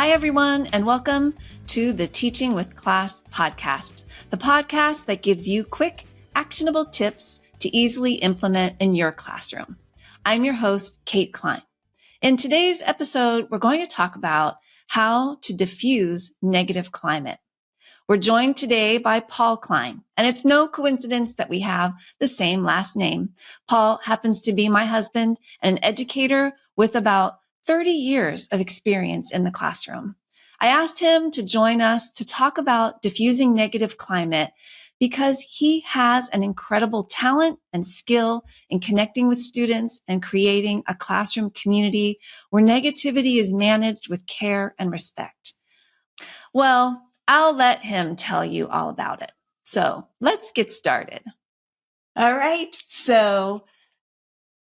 Hi, everyone, and welcome to the Teaching with Class podcast, the podcast that gives you quick, actionable tips to easily implement in your classroom. I'm your host, Kate Klein. In today's episode, we're going to talk about how to diffuse negative climate. We're joined today by Paul Klein, and it's no coincidence that we have the same last name. Paul happens to be my husband and an educator with about 30 years of experience in the classroom. I asked him to join us to talk about diffusing negative climate because he has an incredible talent and skill in connecting with students and creating a classroom community where negativity is managed with care and respect. Well, I'll let him tell you all about it. So let's get started. All right. So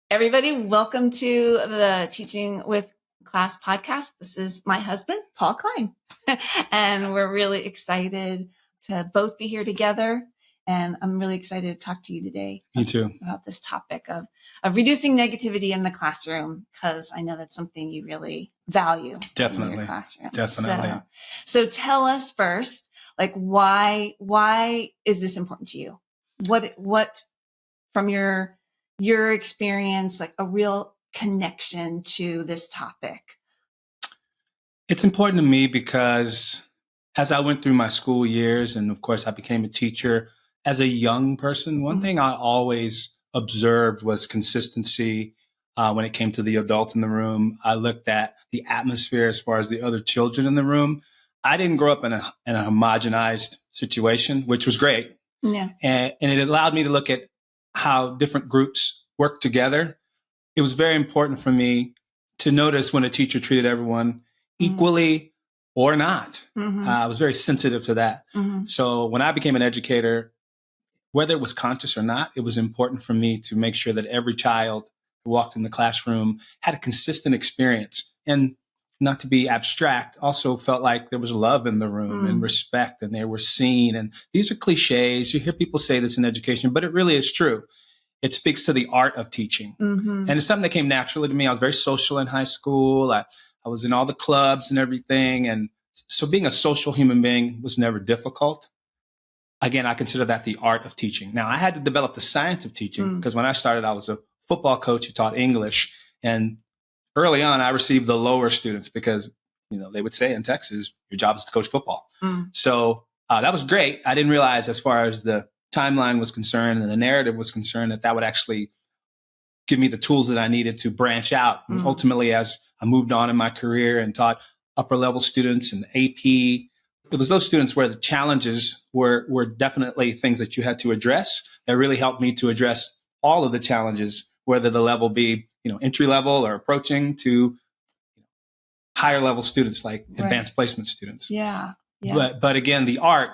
everybody, welcome to the Teaching with Class podcast. This is my husband, Paul Klein, and we're really excited to both be here together. And I'm really excited to talk to you today. Me too. About this topic of reducing negativity in the classroom, because I know that's something you really value. Definitely. In your classroom. Definitely. So tell us first, like, why is this important to you? What from your experience, like a real connection to this topic? It's important to me because as I went through my school years, and of course I became a teacher as a young person, one thing I always observed was consistency when it came to the adults in the room. I looked at the atmosphere as far as the other children in the room. I didn't grow up in a homogenized situation, which was great. Yeah. And it allowed me to look at how different groups work together. It was very important for me to notice when a teacher treated everyone equally or not. I was very sensitive to that. So when I became an educator, whether it was conscious or not, it was important for me to make sure that every child who walked in the classroom had a consistent experience. And not to be abstract, also felt like there was love in the room and respect, and they were seen. And these are cliches. You hear people say this in education, but it really is true. It speaks to the art of teaching. And it's something that came naturally to me. I was very social in high school. I was in all the clubs and everything. And so being a social human being was never difficult. Again, I consider that the art of teaching. Now, I had to develop the science of teaching because when I started, I was a football coach who taught English. And early on, I received the lower students because, they would say in Texas, your job is to coach football. So that was great. I didn't realize as far as the timeline was concerned and the narrative was concerned that would actually give me the tools that I needed to branch out. And ultimately, as I moved on in my career and taught upper level students and AP, it was those students where the challenges were definitely things that you had to address that really helped me to address all of the challenges, whether the level be, entry level or approaching to higher level students like advanced placement students. Yeah. But again, the art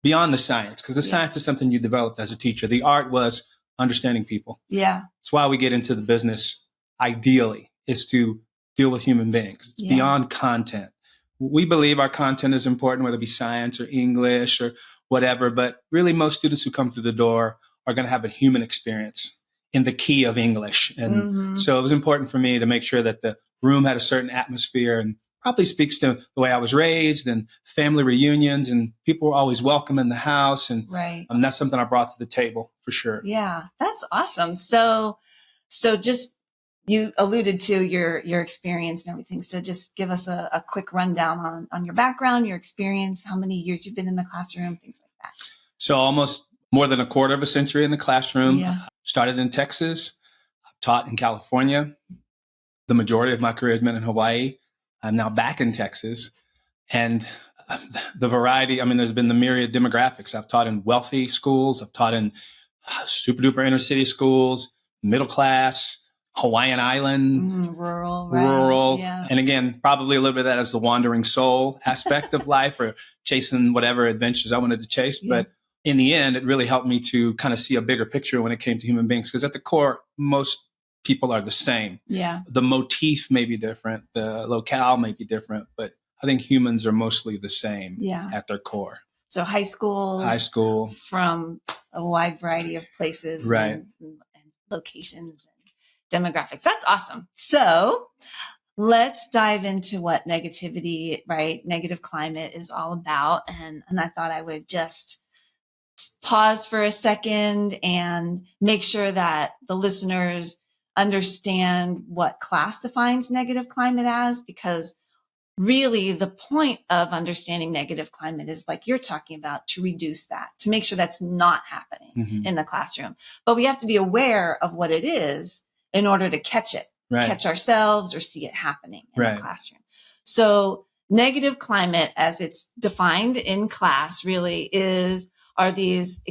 beyond the science, because the science is something you developed as a teacher. The art was understanding people. Yeah. It's why we get into the business, ideally, is to deal with human beings. It's beyond content. We believe our content is important, whether it be science or English or whatever, but really most students who come through the door are going to have a human experience in the key of English. And so it was important for me to make sure that the room had a certain atmosphere, and probably speaks to the way I was raised and family reunions, and people were always welcome in the house. And that's something I brought to the table for sure. Yeah, that's awesome. So just, you alluded to your experience and everything. So just give us a quick rundown on your background, your experience, how many years you've been in the classroom, things like that. So almost more than a quarter of a century in the classroom. Started in Texas. I've taught in California. The majority of my career has been in Hawaii. I'm now back in Texas. And the variety, there's been the myriad demographics. I've taught in wealthy schools. I've taught in super duper inner city schools, middle class, Hawaiian island, rural. Yeah. And again, probably a little bit of that as the wandering soul aspect of life, or chasing whatever adventures I wanted to chase. But in the end, it really helped me to kind of see a bigger picture when it came to human beings. Because at the core, most people are the same. Yeah. The motif may be different. The locale may be different. But I think humans are mostly the same at their core. So high school from a wide variety of places and locations and demographics. That's awesome. So let's dive into what negativity, right? Negative climate is all about. And I thought I would just pause for a second and make sure that the listeners understand what class defines negative climate as, because really the point of understanding negative climate is, like you're talking about, to reduce that, to make sure that's not happening in the classroom. But we have to be aware of what it is in order to catch it, catch ourselves or see it happening in the classroom. So negative climate, as it's defined in class, really are these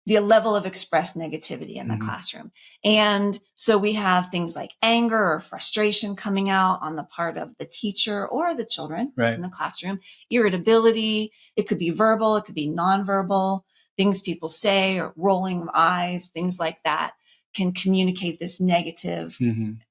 the level of expressed negativity in the classroom. And so we have things like anger or frustration coming out on the part of the teacher or the children in the classroom, irritability. It could be verbal, it could be nonverbal, things people say or rolling of eyes, things like that can communicate this negative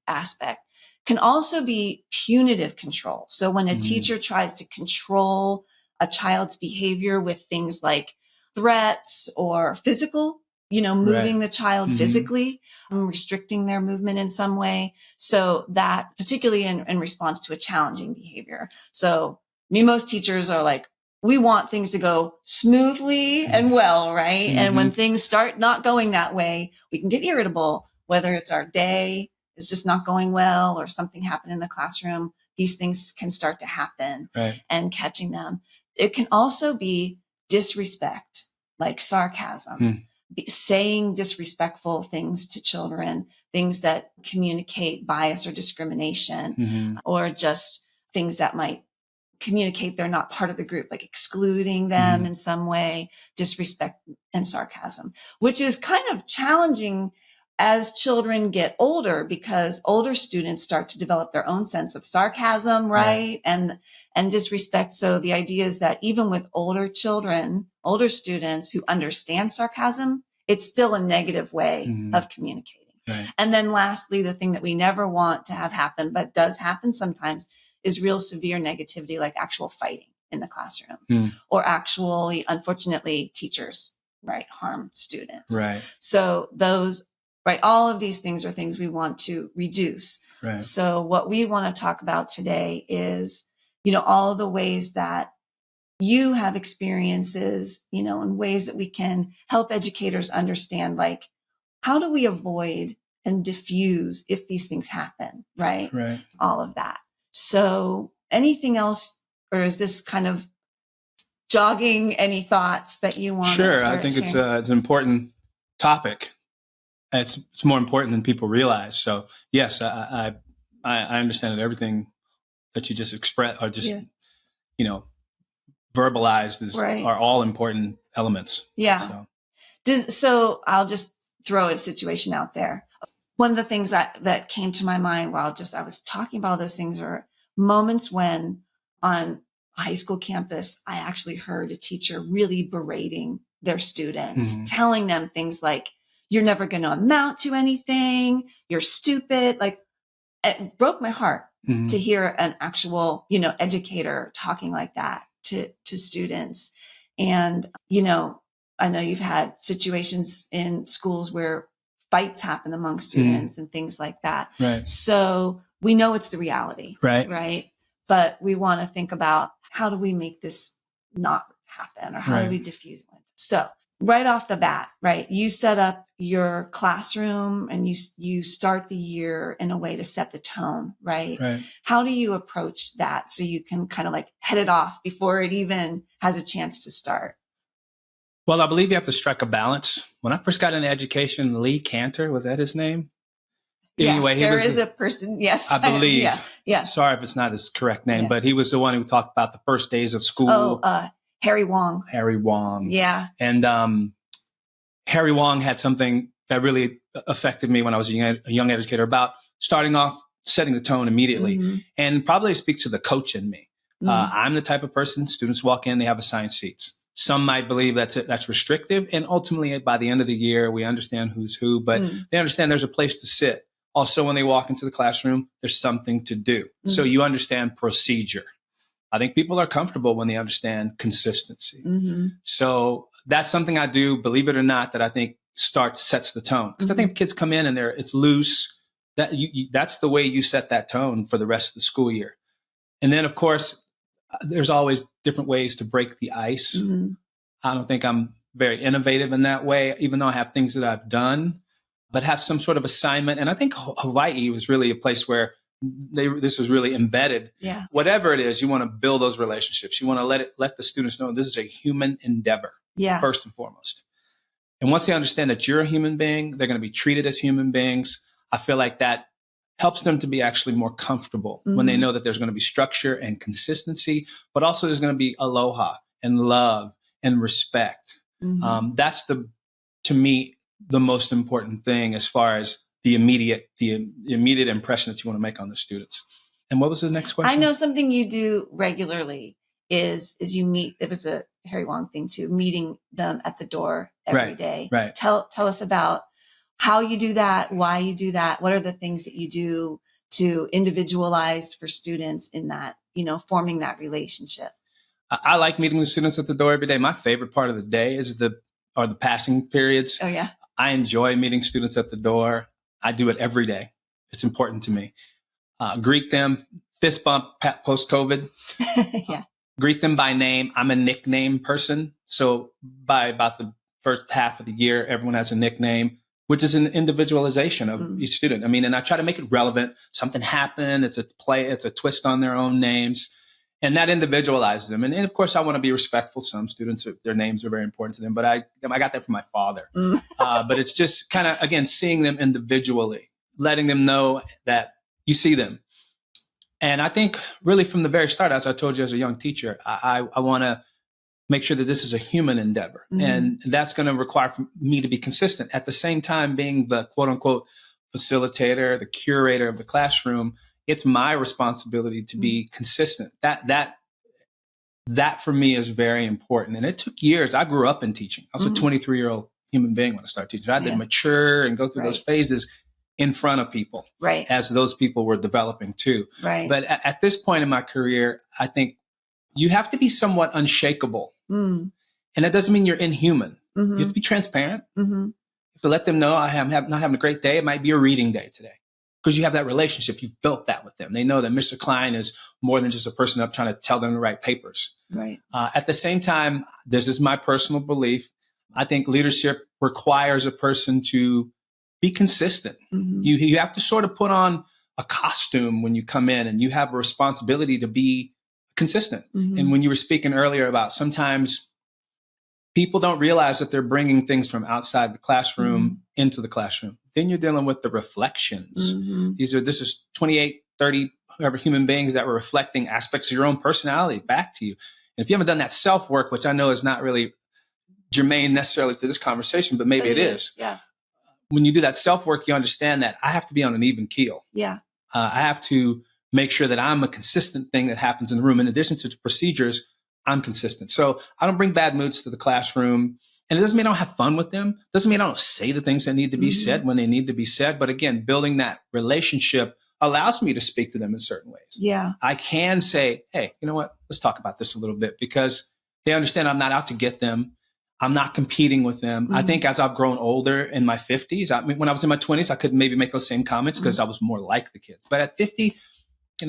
aspect. Can also be punitive control. So when a teacher tries to control a child's behavior with things like threats or physical, moving the child physically, restricting their movement in some way. So that particularly in response to a challenging behavior. So most teachers are like, we want things to go smoothly and well, right? And when things start not going that way, we can get irritable, whether it's our day is just not going well or something happened in the classroom. These things can start to happen and catching them. It can also be disrespect, like sarcasm, saying disrespectful things to children, things that communicate bias or discrimination, or just things that might communicate they're not part of the group, like excluding them in some way, disrespect and sarcasm, which is kind of challenging as children get older, because older students start to develop their own sense of sarcasm, right? And disrespect. So the idea is that even with older children, older students who understand sarcasm, it's still a negative way of communicating. And then lastly, the thing that we never want to have happen, but does happen sometimes, is real severe negativity, like actual fighting in the classroom or actually, unfortunately, teachers, harm students. So those, all of these things are things we want to reduce. So what we want to talk about today is, all of the ways that you have experiences, in ways that we can help educators understand, like, how do we avoid and diffuse if these things happen, right? All of that. So anything else, or is this kind of jogging any thoughts that you want to start I think sharing? it's an important topic. It's more important than people realize. So yes, I understand that everything that you just expressed, or just verbalized, are all important elements. So I'll just throw a situation out there. One of the things that came to my mind while I was talking about those things are moments when on a high school campus, I actually heard a teacher really berating their students, telling them things like, you're never going to amount to anything, you're stupid. Like, it broke my heart to hear an actual, educator talking like that to students. And, I know you've had situations in schools where fights happen among students and things like that. So we know it's the reality, right? But we want to think about, how do we make this not happen, or how do we diffuse it? So right off the bat, you set up your classroom and you start the year in a way to set the tone, How do you approach that so you can kind of like head it off before it even has a chance to start? Well, I believe you have to strike a balance. When I first got into education, Lee Cantor, was that his name? Anyway, there is a person. Yes, I believe. Yeah. Sorry if it's not his correct name, but he was the one who talked about the first days of school. Oh, Harry Wong. Harry Wong. Yeah. And Harry Wong had something that really affected me when I was a young educator, about starting off, setting the tone immediately. And probably speaks to the coach in me. I'm the type of person, students walk in, they have assigned seats. Some might believe that's restrictive. And ultimately, by the end of the year, we understand who's who, but they understand there's a place to sit. Also, when they walk into the classroom, there's something to do. So you understand procedure. I think people are comfortable when they understand consistency. So that's something I do, believe it or not, that I think sets the tone. Because I think if kids come in and it's loose, that's the way you set that tone for the rest of the school year. And then, of course, there's always different ways to break the ice. Mm-hmm. I don't think I'm very innovative in that way, even though I have things that I've done, but have some sort of assignment. And I think Hawaii was really a place where this was really embedded. Yeah. Whatever it is, you want to build those relationships. You want to let the students know this is a human endeavor, first and foremost. And once they understand that you're a human being, they're going to be treated as human beings. I feel like that helps them to be actually more comfortable when they know that there's going to be structure and consistency, but also there's going to be aloha and love and respect. That's to me, the most important thing as far as the immediate impression that you want to make on the students. And what was the next question? I know something you do regularly is you meet, it was a Harry Wong thing too, meeting them at the door every day. Right. Tell us about how you do that, why you do that. What are the things that you do to individualize for students in that, forming that relationship? I like meeting the students at the door every day. My favorite part of the day is the passing periods. Oh, yeah. I enjoy meeting students at the door. I do it every day. It's important to me. Greet them, fist bump post-COVID. Yeah. Greet them by name. I'm a nickname person. So by about the first half of the year, everyone has a nickname, which is an individualization of each student. I mean, and I try to make it relevant. Something happened. It's a twist on their own names. And that individualizes them. And of course, I want to be respectful. Some students, their names are very important to them. But I got that from my father. But it's just kind of, again, seeing them individually, letting them know that you see them. And I think really from the very start, as I told you as a young teacher, I want to make sure that this is a human endeavor. And that's going to require me to be consistent. At the same time, being the quote unquote facilitator, the curator of the classroom, it's my responsibility to be consistent. That for me is very important. And it took years. I grew up in teaching. I was a 23-year-old human being when I started teaching. I had to mature and go through those phases in front of people, as those people were developing too. But at this point in my career, I think you have to be somewhat unshakable. And that doesn't mean you're inhuman. You have to be transparent. You have to let them know I'm not having a great day. It might be a reading day today. Because you have that relationship, you've built that with them. They know that Mr. Klein is more than just a person up trying to tell them to write papers. At the same time, this is my personal belief. I think leadership requires a person to be consistent. You have to sort of put on a costume when you come in, and you have a responsibility to be consistent. And when you were speaking earlier about sometimes people don't realize that they're bringing things from outside the classroom into the classroom. Then you're dealing with the reflections. This is 28, 30, whoever human beings that were reflecting aspects of your own personality back to you. And if you haven't done that self-work, which I know is not really germane necessarily to this conversation, but maybe it is. When you do that self-work, you understand that I have to be on an even keel. I have to make sure that I'm a consistent thing that happens in the room. In addition to the procedures, I'm consistent. So I don't bring bad moods to the classroom. And it doesn't mean I don't have fun with them. It doesn't mean I don't say the things that need to be said when they need to be said. But again, building that relationship allows me to speak to them in certain ways. I can say, hey, you know what? Let's talk about this a little bit, because they understand I'm not out to get them. I'm not competing with them. I think as I've grown older in my 50s, when I was in my 20s, I could maybe make those same comments because I was more like the kids. But at 50,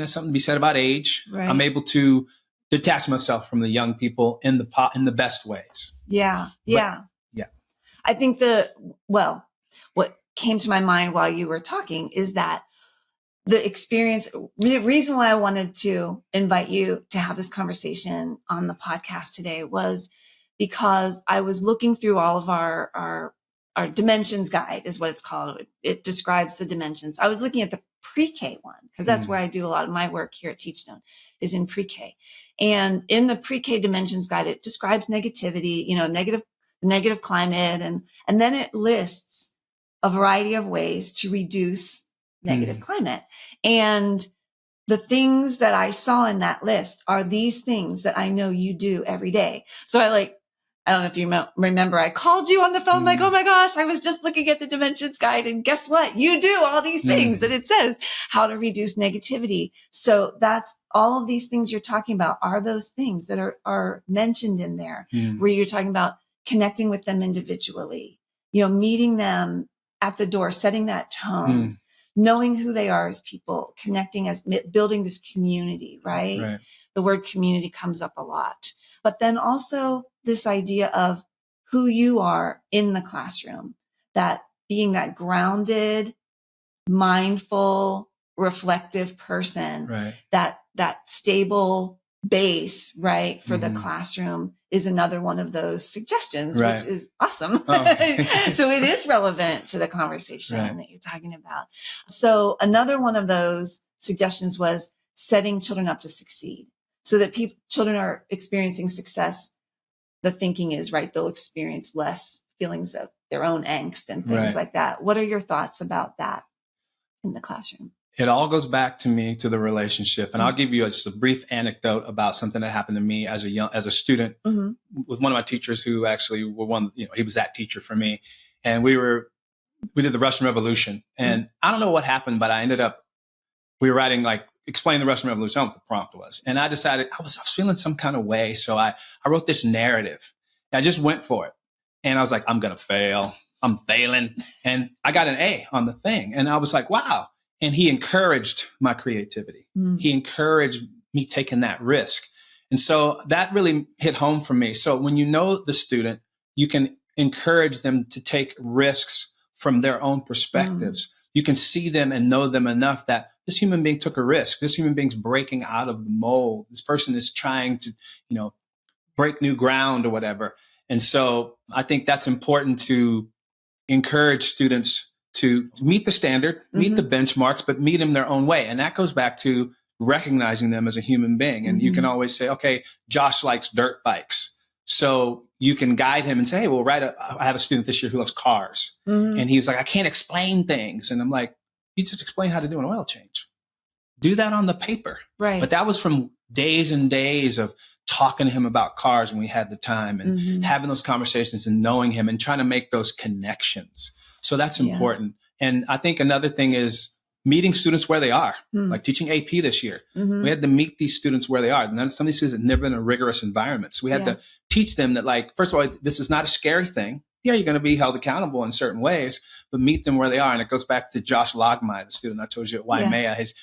something to be said about age. I'm able to detach myself from the young people in the best ways. I think what came to my mind while you were talking is that the reason why I wanted to invite you to have this conversation on the podcast today was because I was looking through all of our dimensions guide is what it's called. It describes the dimensions. I was looking at the pre-K one, because that's where I do a lot of my work here at Teachstone, is in pre-K. And in the pre-K dimensions guide, it describes negativity, negative climate. And then it lists a variety of ways to reduce negative climate. And the things that I saw in that list are these things that I know you do every day. So I don't know if you remember, I called you on the phone like, oh my gosh, I was just looking at the dimensions guide, and guess what? You do all these things that it says how to reduce negativity. So that's all of these things you're talking about are those things that are mentioned in there, where you're talking about connecting with them individually, meeting them at the door, setting that tone, knowing who they are as people, connecting as building this community, right? Right. The word community comes up a lot. But then also this idea of who you are in the classroom, that being that grounded, mindful, reflective person, Right. that stable base, right, for the Mhm. classroom is another one of those suggestions, Right. which is awesome. Oh. So it is relevant to the conversation Right. that you're talking about. So another one of those suggestions was setting children up to succeed so that children are experiencing success. The thinking is, right, they'll experience less feelings of their own angst and things Right. like that. What are your thoughts about that in the classroom? It all goes back to me, to the relationship. And I'll give you just a brief anecdote about something that happened to me as a student with one of my teachers who actually he was that teacher for me. And we did the Russian Revolution. And I don't know what happened, but we were writing, like, explain the Russian Revolution. I don't know what the prompt was. And I decided I was feeling some kind of way. So I wrote this narrative. And I just went for it. And I was like, I'm going to fail. I'm failing. And I got an A on the thing. And I was like, wow. And he encouraged my creativity. He encouraged me taking that risk. And so that really hit home for me. So when you know the student, you can encourage them to take risks from their own perspectives. You can see them and know them enough that this human being took a risk. This human being's breaking out of the mold. This person is trying to, break new ground or whatever. And so I think that's important to encourage students to meet the standard, meet the benchmarks, but meet them their own way. And that goes back to recognizing them as a human being. And you can always say, okay, Josh likes dirt bikes. So you can guide him and say, hey, well, I have a student this year who loves cars. And he was like, I can't explain things. And I'm like, you just explain how to do an oil change. Do that on the paper. Right. But that was from days and days of talking to him about cars when we had the time and having those conversations and knowing him and trying to make those connections. So that's important. And I think another thing is meeting students where they are, like teaching AP this year. We had to meet these students where they are. And some of these students had never been in a rigorous environment. So we had to teach them that, like, first of all, this is not a scary thing. Yeah, you're going to be held accountable in certain ways, but meet them where they are. And it goes back to Josh Logmai, the student I told you at Waimea. He's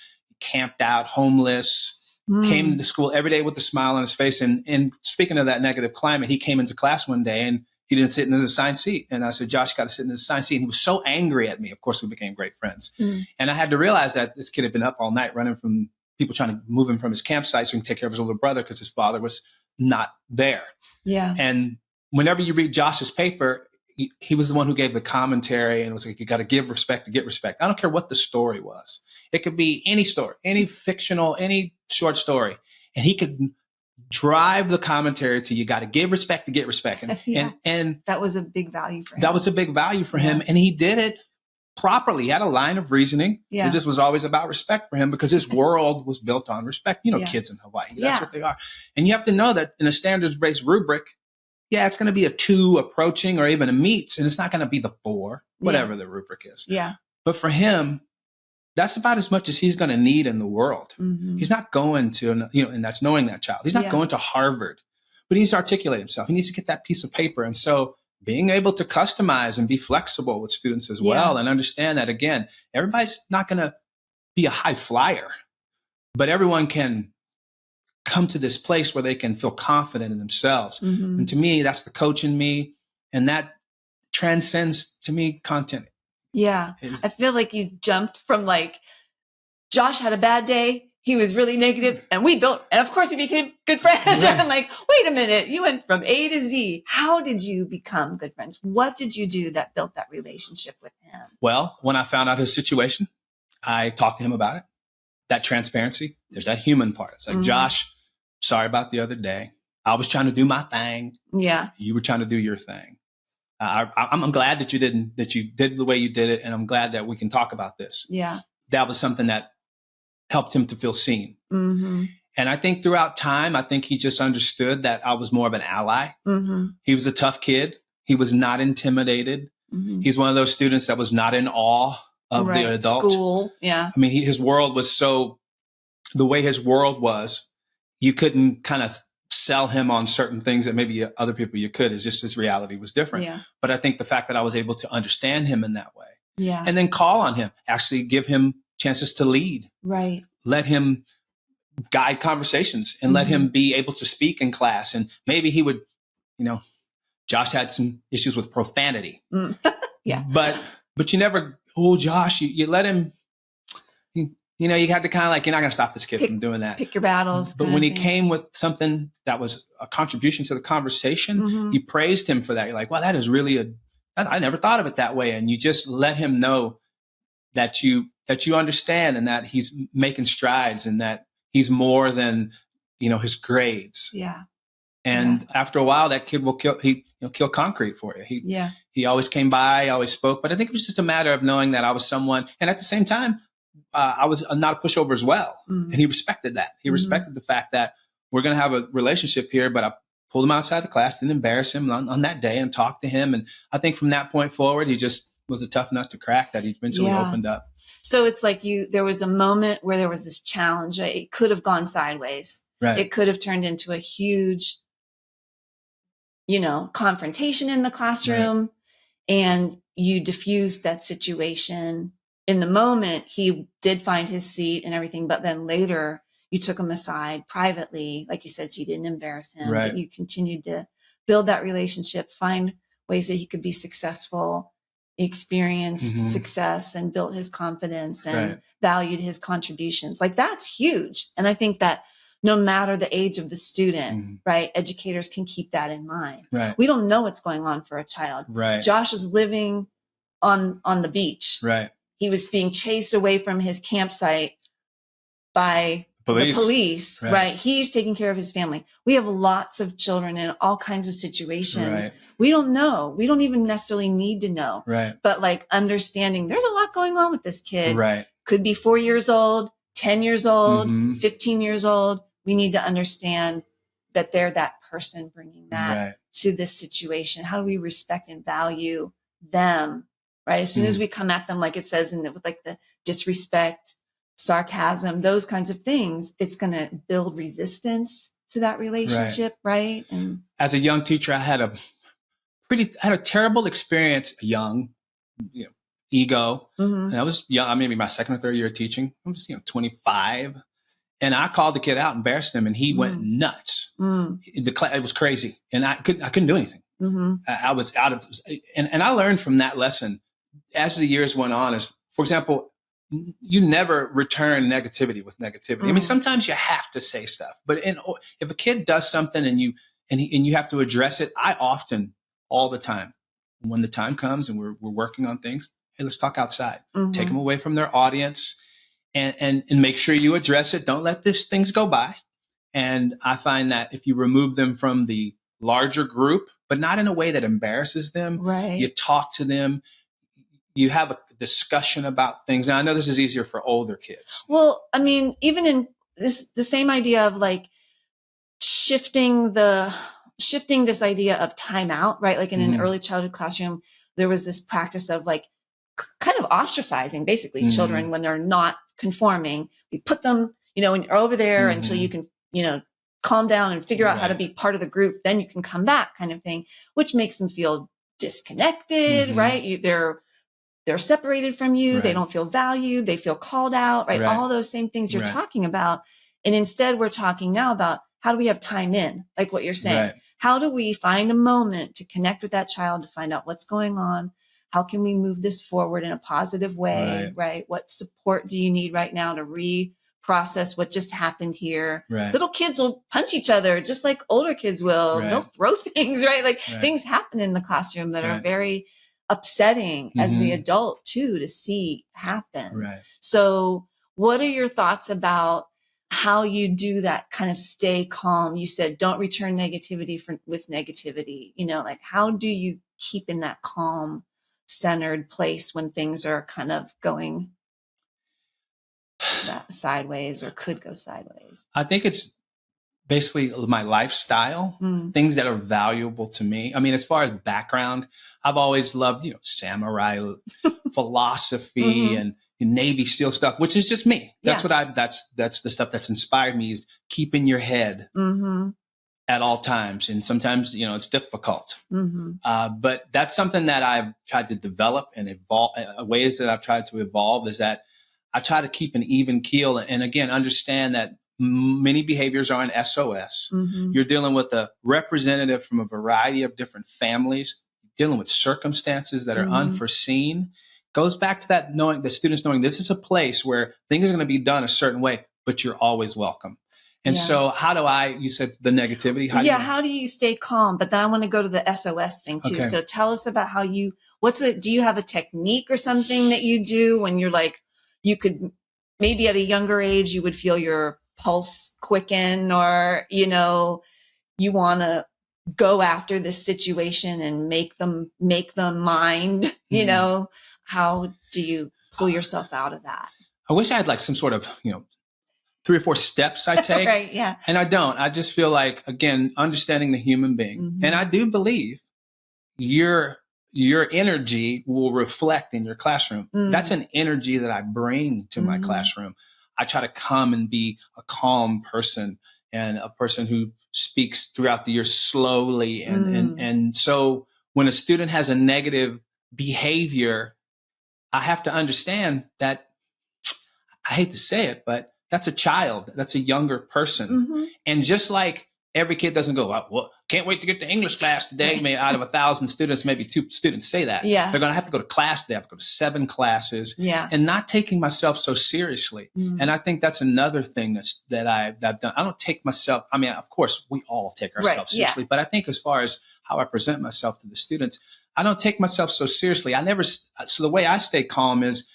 camped out, homeless, came to school every day with a smile on his face. And speaking of that negative climate, he came into class one day and he didn't sit in his assigned seat. And I said, Josh, got to sit in his assigned seat. And he was so angry at me. Of course, we became great friends. And I had to realize that this kid had been up all night running from people trying to move him from his campsite so he can take care of his older brother because his father was not there. Yeah. And whenever you read Josh's paper, he was the one who gave the commentary and was like, you got to give respect to get respect. I don't care what the story was. It could be any story, any fictional, any short story. And he could drive the commentary to, you got to give respect to get respect. And that was a big value for him. That was a big value for him. And he did it properly. He had a line of reasoning. It just was always about respect for him because his world was built on respect. Kids in Hawaii, that's what they are. And you have to know that in a standards-based rubric, it's going to be a 2 approaching or even a meets, and it's not going to be the 4, whatever the rubric is. But for him, that's about as much as he's going to need in the world. He's not going to, and that's knowing that child. He's not going to Harvard, but he needs to articulate himself. He needs to get that piece of paper. And so being able to customize and be flexible with students as well, and understand that, again, everybody's not going to be a high flyer, but everyone can come to this place where they can feel confident in themselves. And to me, that's the coach in me. And that transcends, to me, content. I feel like you jumped from, like, Josh had a bad day. He was really negative, and of course we became good friends. I'm like, wait a minute, you went from A to Z. How did you become good friends? What did you do that built that relationship with him? Well, when I found out his situation, I talked to him about it. That transparency, there's that human part. It's like, Josh, sorry about the other day. I was trying to do my thing. You were trying to do your thing. I'm glad that you did the way you did it. And I'm glad that we can talk about this. That was something that helped him to feel seen. And I think throughout time, he just understood that I was more of an ally. He was a tough kid. He was not intimidated. He's one of those students that was not in awe of the adult. School. I mean, his world was the way his world was, you couldn't kind of sell him on certain things that maybe other people you could. It's just his reality was different. But I think the fact that I was able to understand him in that way Yeah. And then call on him, actually give him chances to lead. Right. Let him guide conversations and let him be able to speak in class. And maybe he would, Josh had some issues with profanity. Yeah. But you never, Josh, you let him, you had to kind of you're not going to stop this kid from doing that. Pick your battles. But when he came with something that was a contribution to the conversation, you praised him for that. You're like, wow, that is really I never thought of it that way. And you just let him know that you understand and that he's making strides and that he's more than, his grades. Yeah. And after a while, that kid will kill concrete for you. He always came by, always spoke. But I think it was just a matter of knowing that I was someone. And at the same time, I was not a pushover as well. And he respected that. He respected the fact that we're going to have a relationship here, but I pulled him outside the class, didn't embarrass him on that day and talked to him. And I think from that point forward, he just was a tough nut to crack that he eventually opened up. So it's like there was a moment where there was this challenge. Right? It could have gone sideways. Right. It could have turned into a huge, confrontation in the classroom. Right. And you diffused that situation. In the moment, he did find his seat and everything, but then later you took him aside privately, like you said, so you didn't embarrass him. Right. But you continued to build that relationship, find ways that he could be successful, experienced success, and built his confidence and valued his contributions. That's huge. And I think that no matter the age of the student, right, educators can keep that in mind. Right. We don't know what's going on for a child. Right. Josh is living on the beach. Right. He was being chased away from his campsite by the police, right? He's taking care of his family. We have lots of children in all kinds of situations. Right. We don't know. We don't even necessarily need to know. Right. But understanding there's a lot going on with this kid. Right. Could be 4 years old, 10 years old, 15 years old. We need to understand that they're that person bringing that to this situation. How do we respect and value them? Right. As soon as we come at them, like it says with the disrespect, sarcasm, those kinds of things, it's going to build resistance to that relationship. Right. And as a young teacher, I had a terrible experience, young, ego. And I was young, maybe my second or third year of teaching. I was, 25. And I called the kid out, embarrassed him, and he went nuts. It was crazy. And I couldn't do anything. I was out of, and I learned from that lesson as the years went on is, for example, you never return negativity with negativity. I mean, sometimes you have to say stuff, but if a kid does something and you have to address it, I often, all the time, when the time comes and we're working on things, hey, let's talk outside, take them away from their audience and make sure you address it. Don't let these things go by. And I find that if you remove them from the larger group, but not in a way that embarrasses them, you talk to them, you have a discussion about things. And I know this is easier for older kids. Well, I mean, even in the same idea of shifting this idea of timeout, right? In an early childhood classroom, there was this practice of kind of ostracizing basically children when they're not conforming. We put them, when you're over there until you can, calm down and figure out how to be part of the group, then you can come back kind of thing, which makes them feel disconnected, right? They're separated from you. Right. They don't feel valued. They feel called out, right? All those same things you're talking about. And instead we're talking now about how do we have time in, like what you're saying? How do we find a moment to connect with that child to find out what's going on? How can we move this forward in a positive way, right? What support do you need right now to reprocess what just happened here? Little kids will punch each other just like older kids will. They'll throw things, right? Things happen in the classroom that are very upsetting as the adult too, to see happen. So what are your thoughts about how you do that kind of stay calm? You said, don't return negativity with negativity, how do you keep in that calm, centered place when things are kind of going sideways or could go sideways? I think it's basically my lifestyle, things that are valuable to me. I mean, as far as background, I've always loved, samurai philosophy and Navy SEAL stuff, which is just me. That's what that's the stuff that's inspired me, is keeping your head at all times. And sometimes, it's difficult. Mm-hmm. But that's something that I've tried to develop and evolve. Ways that I've tried to evolve is that I try to keep an even keel. And again, understand that many behaviors are an SOS. Mm-hmm. You're dealing with a representative from a variety of different families, dealing with circumstances that are Mm-hmm. unforeseen. Goes back to that knowing the students knowing this is a place where things are going to be done a certain way, but you're always welcome. And so how do you said the negativity. How do you stay calm? But then I want to go to the SOS thing too. Okay. So tell us about how do you have a technique or something that you do when you're like, you could maybe at a younger age, you would feel your pulse quicken, or, you want to go after this situation and make them mind, how do you pull yourself out of that? I wish I had like some sort of, 3 or 4 steps I take. Right, yeah. And I don't. I just feel like, again, understanding the human being. Mm-hmm. And I do believe your energy will reflect in your classroom. Mm-hmm. That's an energy that I bring to my classroom. I try to come and be a calm person and a person who speaks throughout the year slowly. And so when a student has a negative behavior, I have to understand that, I hate to say it, but that's a child. That's a younger person. Mm-hmm. And just like every kid doesn't go, well, can't wait to get to English class today. Maybe out of 1,000 students, maybe 2 students say that. Yeah. They're going to have to go to class. They have to go to 7 classes. Yeah. And not taking myself so seriously. Mm-hmm. And I think that's another thing that I've done. I don't take myself. I mean, of course, we all take ourselves seriously. But I think as far as how I present myself to the students, I don't take myself so seriously. So the way I stay calm is,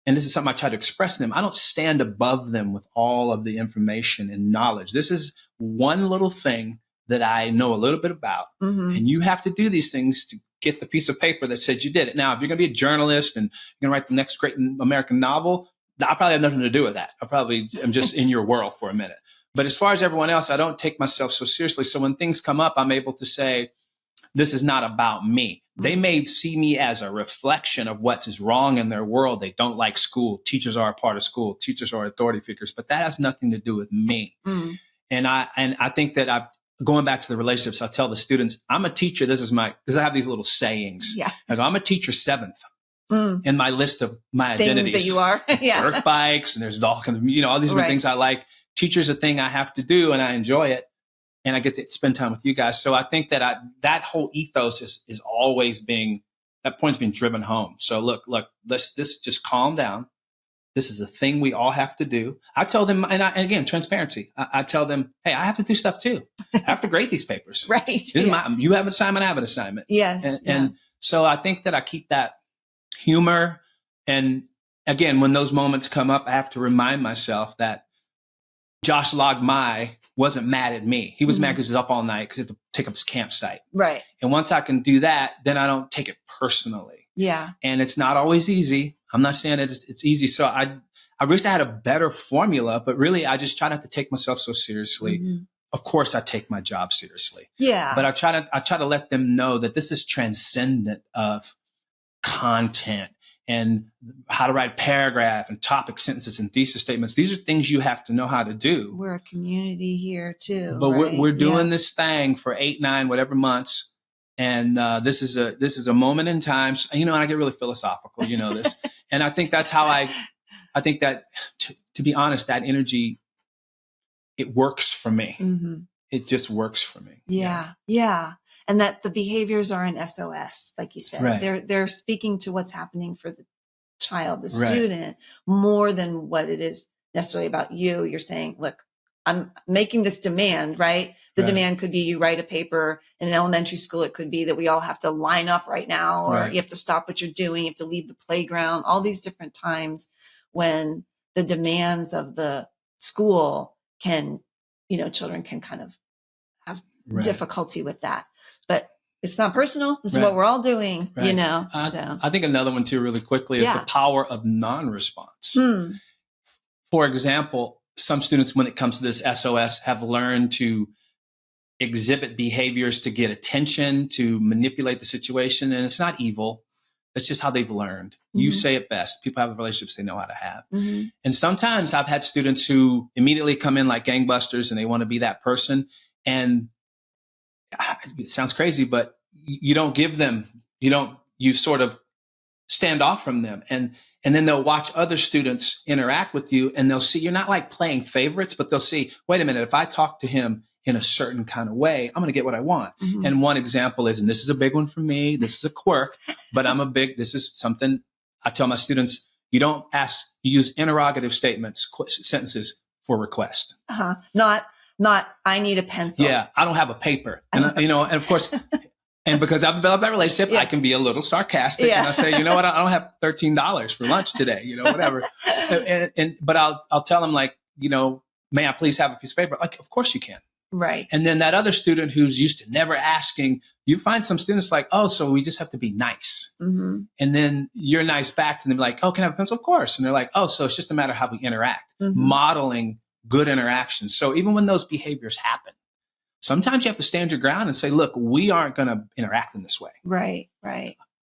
and this is something I try to express to them, I don't stand above them with all of the information and knowledge. This is one little thing that I know a little bit about. Mm-hmm. And you have to do these things to get the piece of paper that said you did it. Now, if you're going to be a journalist and you're going to write the next great American novel, I probably have nothing to do with that. I probably am just in your world for a minute. But as far as everyone else, I don't take myself so seriously. So when things come up, I'm able to say, this is not about me. They may see me as a reflection of what is wrong in their world. They don't like school. Teachers are a part of school. Teachers are authority figures, but that has nothing to do with me. Mm. And I think that going back to the relationships, I tell the students, I'm a teacher. Because I have these little sayings. Yeah. I go, I'm a teacher 7th in my list of my things identities. That you are. Yeah. Dirt bikes, and there's all kinds of, all these different things I like. Teacher's a thing I have to do, and I enjoy it. And I get to spend time with you guys. So I think that that whole ethos is always that point's being driven home. So look, let's just calm down. This is a thing we all have to do. I tell them, and again, transparency. I tell them, hey, I have to do stuff too. I have to grade these papers. Right. You have an assignment, I have an assignment. Yes. And so I think that I keep that humor. And again, when those moments come up, I have to remind myself that Josh Logmai wasn't mad at me. He was mad because he was up all night because he had to take up his campsite. Right. And once I can do that, then I don't take it personally. Yeah. And it's not always easy. I'm not saying that it's easy. So I wish I had a better formula, but really I just try not to take myself so seriously. Mm-hmm. Of course I take my job seriously. Yeah. But I try to let them know that this is transcendent of content and how to write a paragraph and topic sentences and thesis statements. These are things you have to know how to do. We're a community here too. But right? we're doing this thing for 8, 9, whatever months. And this is a moment in time. And I get really philosophical, this. And I think that's how I think that, to be honest, that energy, it works for me. Mm-hmm. It just works for me. Yeah. And that the behaviors are an SOS, like you said. Right. They're speaking to what's happening for the child, the student, more than what it is necessarily about you. You're saying, look, I'm making this demand, right? The demand could be you write a paper in an elementary school. It could be that we all have to line up right now, or you have to stop what you're doing. You have to leave the playground, all these different times when the demands of the school children can kind of have difficulty with that. But it's not personal. This is what we're all doing, So I think another one too, really quickly, is the power of non-response. For example, some students, when it comes to this SOS, have learned to exhibit behaviors to get attention, to manipulate the situation. And it's not evil. It's just how they've learned. Mm-hmm. You say it best. People have relationships they know how to have. Mm-hmm. And sometimes I've had students who immediately come in like gangbusters and they want to be that person. And it sounds crazy, but you don't give them, you sort of stand off from them. And then they'll watch other students interact with you, and they'll see you're not like playing favorites, but they'll see, wait a minute, if I talk to him in a certain kind of way, I'm going to get what I want. Mm-hmm. And one example is, and this is a big one for me, this is a quirk, but this is something I tell my students, you don't ask, you use interrogative statements, sentences for request. Not, I need a pencil. Yeah. I don't have a paper. And and of course, and because I've developed that relationship, I can be a little sarcastic, and I say, you know what, I don't have $13 for lunch today, whatever. But I'll tell them, like, may I please have a piece of paper? Like, of course you can. Right. And then that other student who's used to never asking, you find some students like, oh, so we just have to be nice. Mm-hmm. And then you're nice back to them, like, oh, can I have a pencil? Of course. And they're like, oh, so it's just a matter of how we interact, modeling good interactions. So even when those behaviors happen, sometimes you have to stand your ground and say, look, we aren't going to interact in this way. Right.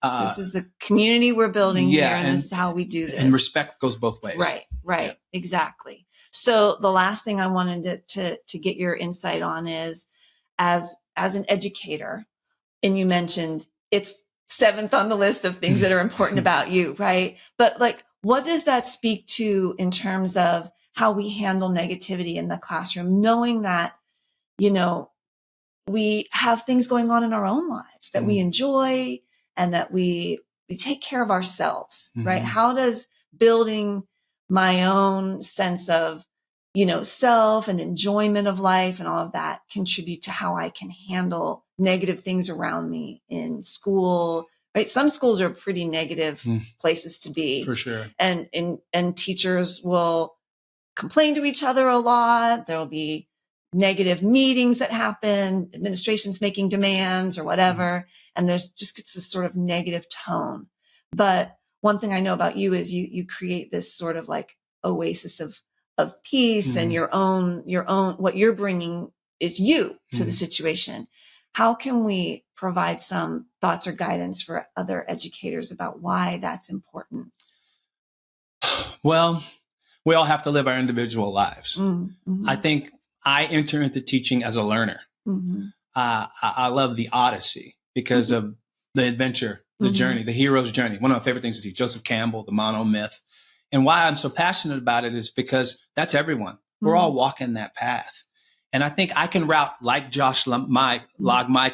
This is the community we're building here, and this is how we do this. And respect goes both ways. Right. Yeah. Exactly. So the last thing I wanted to get your insight on is, as an educator, and you mentioned it's 7th on the list of things that are important about you, right? But like, what does that speak to in terms of how we handle negativity in the classroom, knowing that, we have things going on in our own lives that we enjoy, and that we take care of ourselves, right? How does building my own sense of, self and enjoyment of life and all of that contribute to how I can handle negative things around me in school, right? Some schools are pretty negative places to be. For sure. And teachers will complain to each other a lot. There'll be negative meetings that happen, administration's making demands or whatever. And there's just gets this sort of negative tone. But one thing I know about you is you create this sort of like oasis of peace, and your own, what you're bringing is you to the situation. How can we provide some thoughts or guidance for other educators about why that's important? Well, we all have to live our individual lives. I think I enter into teaching as a learner. I love the Odyssey because of the adventure, the journey, the hero's journey. One of my favorite things is Joseph Campbell, the monomyth. And why I'm so passionate about it is because that's everyone. We're all walking that path. And I think I can route, like Josh Log Mike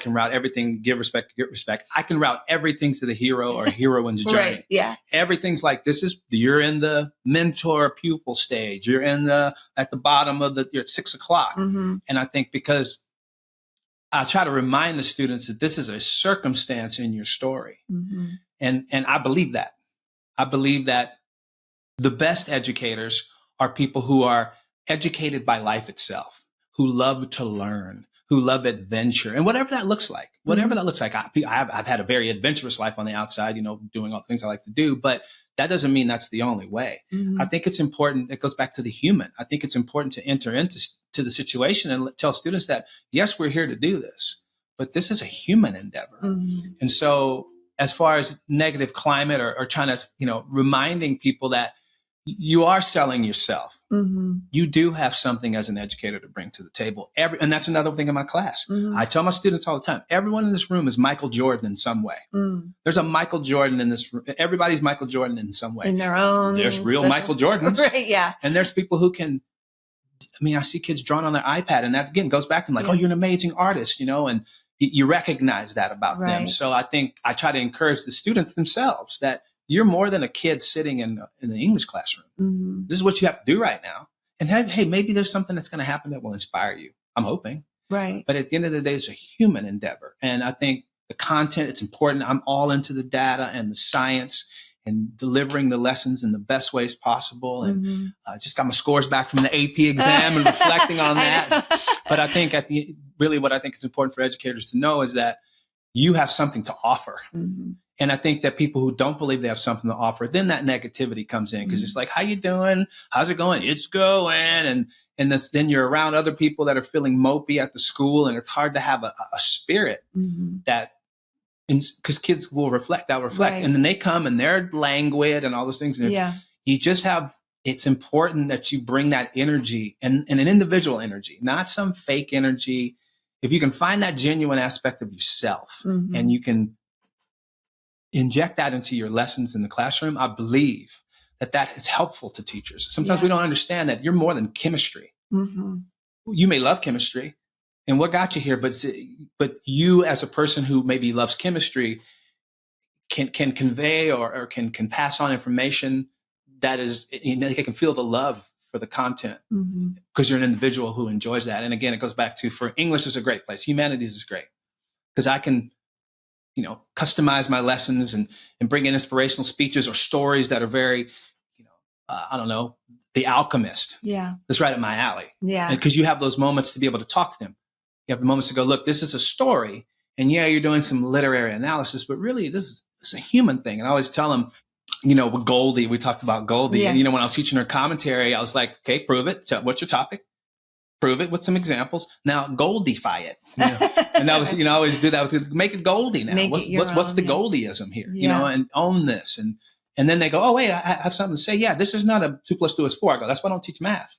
can route everything, give respect, get respect. I can route everything to the hero or heroine's journey. Right, yeah. Everything's like, you're in the mentor pupil stage. You're at the bottom of you're at 6 o'clock. And I think because I try to remind the students that this is a circumstance in your story. And I believe that. I believe that the best educators are people who are educated by life itself, who love to learn, who love adventure, and whatever that looks like. Whatever that looks like. I've had a very adventurous life on the outside, doing all the things I like to do, but that doesn't mean that's the only way. I think it's important. It goes back to the human. I think it's important to enter into the situation and tell students that, yes, we're here to do this, but this is a human endeavor. And so as far as negative climate or trying to, reminding people that you are selling yourself. You do have something as an educator to bring to the table. And that's another thing in my class. I tell my students all the time, everyone in this room is Michael Jordan in some way. There's a Michael Jordan in this room. Everybody's Michael Jordan in some way. In their own. There's real Michael Jordans. Right, yeah. And there's people who can, I see kids drawing on their iPad, and that again goes back to them like, oh, you're an amazing artist, and you recognize that about them. So I think I try to encourage the students themselves that you're more than a kid sitting in the English classroom. This is what you have to do right now. And hey, maybe there's something that's going to happen that will inspire you. I'm hoping. Right. But at the end of the day, it's a human endeavor. And I think the content, it's important. I'm all into the data and the science and delivering the lessons in the best ways possible. And I just got my scores back from the AP exam and reflecting on that. But I think really what I think is important for educators to know is that you have something to offer. And I think that people who don't believe they have something to offer, then that negativity comes in because it's like, how you doing? How's it going? It's going. And then you're around other people that are feeling mopey at the school, and it's hard to have a spirit that, because kids will reflect, and then they come and they're languid and all those things. And you just it's important that you bring that energy and an individual energy, not some fake energy. if you can find that genuine aspect of yourself and you can inject that into your lessons in the classroom, I believe that is helpful to teachers. Sometimes we don't understand that you're more than chemistry. You may love chemistry and what got you here, but you as a person who maybe loves chemistry can convey or can pass on information that is, they can feel the love for the content because you're an individual who enjoys that. And again, it goes back to, for English is a great place. Humanities is great because I can, customize my lessons and bring in inspirational speeches or stories that are very, I don't know, The Alchemist. Yeah. That's right up my alley. Yeah. Because you have those moments to be able to talk to them. You have the moments to go, look, this is a story. And yeah, you're doing some literary analysis, but really this is a human thing. And I always tell them, with Goldie, we talked about Goldie. Yeah. And, when I was teaching her commentary, I was like, okay, prove it. So what's your topic? Prove it with some examples. Now Goldify it. And that was, I always do that with, make it Goldie now. What's the Goldieism here? And own this. And then they go, oh, wait, I have something to say. Yeah, this is not a 2 + 2 is 4. I go, that's why I don't teach math.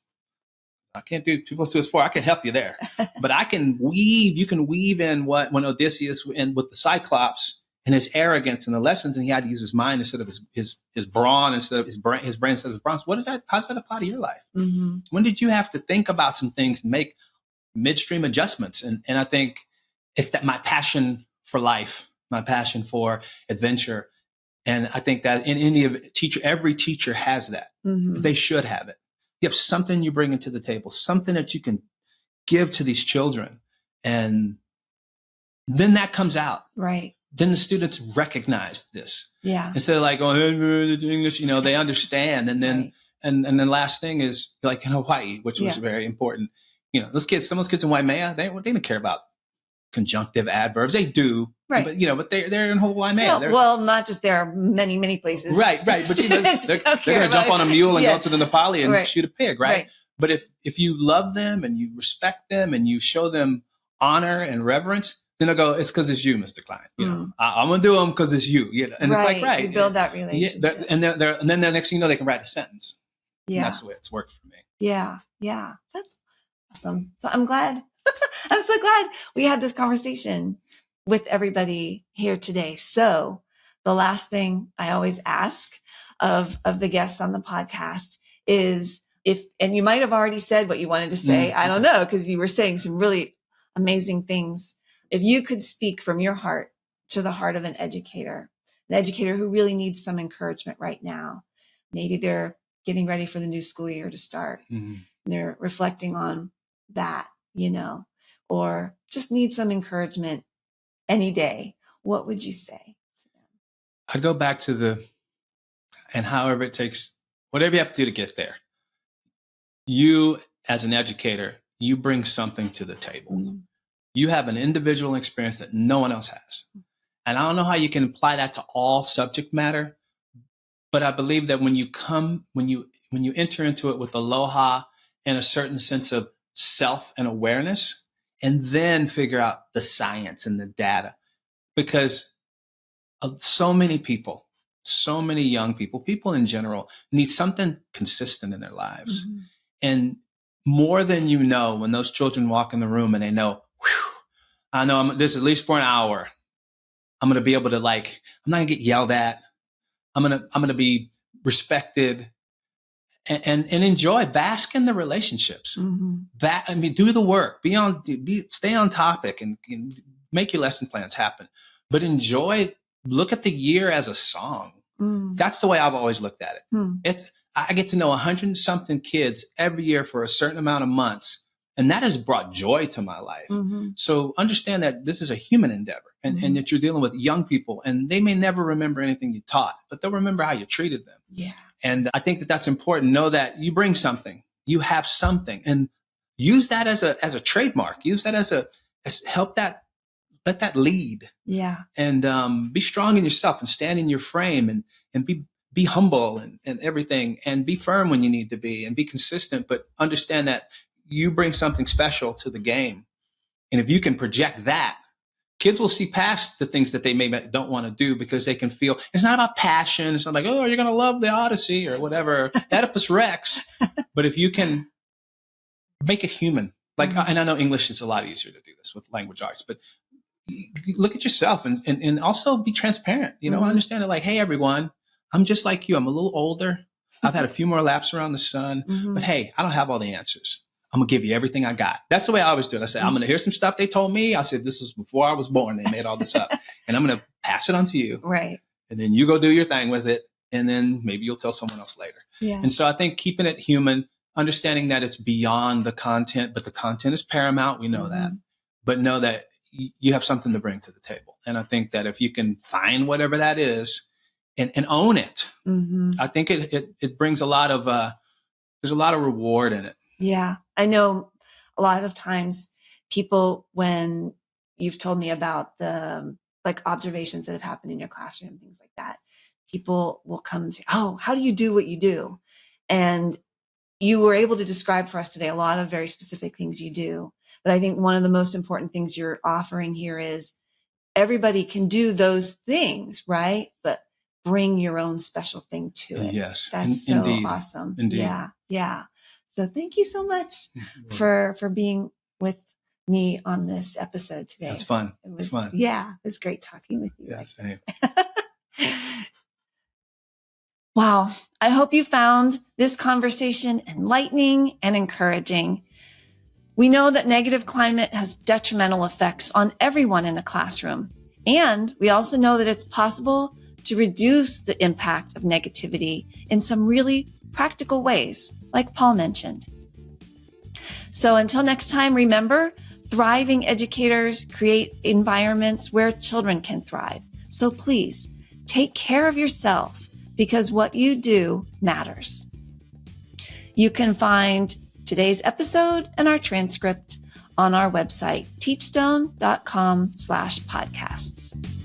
I can't do 2 + 2 is 4. I can help you there. But you can weave in when Odysseus and with the Cyclops and his arrogance and the lessons, and he had to use his mind instead of his brawn, instead of his brain instead of his bronze. What is that? How does that apply to your life? When did you have to think about some things and make midstream adjustments? And I think it's that my passion for life, my passion for adventure. And I think that every teacher has that. They should have it. You have something you bring into the table, something that you can give to these children. And then that comes out. Right. Then the students recognize this. Yeah. Instead of like, oh, it's English, they understand. And then, and then last thing is like in Hawaii, which was very important. Some of those kids in Waimea, they don't care about conjunctive adverbs. They do. Right. But they're in Waimea. Well, not just there are many, many places. Right. But they're going to jump on a mule and go to the Nepali and shoot a pig. Right. But if you love them and you respect them and you show them honor and reverence, then they'll go, it's because it's you, Mr. Klein. I'm going to do them because it's you. And it's like, right. You build that relationship. And then the next thing they can write a sentence. Yeah. And that's the way it's worked for me. Yeah. Yeah. That's awesome. So I'm so glad we had this conversation with everybody here today. So the last thing I always ask of the guests on the podcast is and you might have already said what you wanted to say. I don't know, because you were saying some really amazing things. If you could speak from your heart to the heart of an educator who really needs some encouragement right now, maybe they're getting ready for the new school year to start. They're reflecting on that, or just need some encouragement any day. What would you say to them? I'd go back to and however it takes, whatever you have to do to get there. You as an educator, you bring something to the table. You have an individual experience that no one else has. And I don't know how you can apply that to all subject matter, but I believe that when you enter into it with aloha and a certain sense of self and awareness, and then figure out the science and the data, because so many people, so many young people in general need something consistent in their lives. And more than when those children walk in the room and they know, I know this at least for an hour, I'm going to be able to I'm not going to get yelled at. I'm going to be respected and enjoy, bask in the relationships. Do the work, stay on topic and make your lesson plans happen, but look at the year as a song. That's the way I've always looked at it. I get to know 100-something kids every year for a certain amount of months. And that has brought joy to my life. So understand that this is a human endeavor and that you're dealing with young people and they may never remember anything you taught, but they'll remember how you treated them. Yeah. And I think that that's important. Know that you bring something, you have something, and use that as a trademark. Use that let that lead. Yeah. And be strong in yourself and stand in your frame and be humble and everything, and be firm when you need to be and be consistent, but understand that you bring something special to the game. And if you can project that, kids will see past the things that they don't want to do because they can feel it's not about passion. It's not like, oh, you're going to love the Odyssey or whatever, Oedipus Rex. But if you can make it human, Like, and I know English is a lot easier to do this with language arts, but look at yourself and also be transparent. Understand it like, hey, everyone, I'm just like you. I'm a little older. I've had a few more laps around the sun, but hey, I don't have all the answers. I'm going to give you everything I got. That's the way I always do it. I say, I'm going to hear some stuff they told me. I said, this was before I was born. They made all this up. And I'm going to pass it on to you. Right. And then you go do your thing with it. And then maybe you'll tell someone else later. Yeah. And so I think keeping it human, understanding that it's beyond the content, but the content is paramount. We know that. But know that you have something to bring to the table. And I think that if you can find whatever that is and own it, I think it brings a lot of, there's a lot of reward in it. Yeah. I know a lot of times people, when you've told me about the like observations that have happened in your classroom, things like that, people will come and say, oh, how do you do what you do? And you were able to describe for us today a lot of very specific things you do. But I think one of the most important things you're offering here is everybody can do those things, right? But bring your own special thing to it. Yes. That's so awesome. Indeed. Yeah. Yeah. So thank you so much for being with me on this episode today. It's fun. It was fun. Yeah. It was great talking with you. Yeah, same. Wow. I hope you found this conversation enlightening and encouraging. We know that negative climate has detrimental effects on everyone in a classroom. And we also know that it's possible to reduce the impact of negativity in some really practical ways, like Paul mentioned. So until next time, remember, thriving educators create environments where children can thrive. So please take care of yourself, because what you do matters. You can find today's episode and our transcript on our website, teachstone.com/podcasts.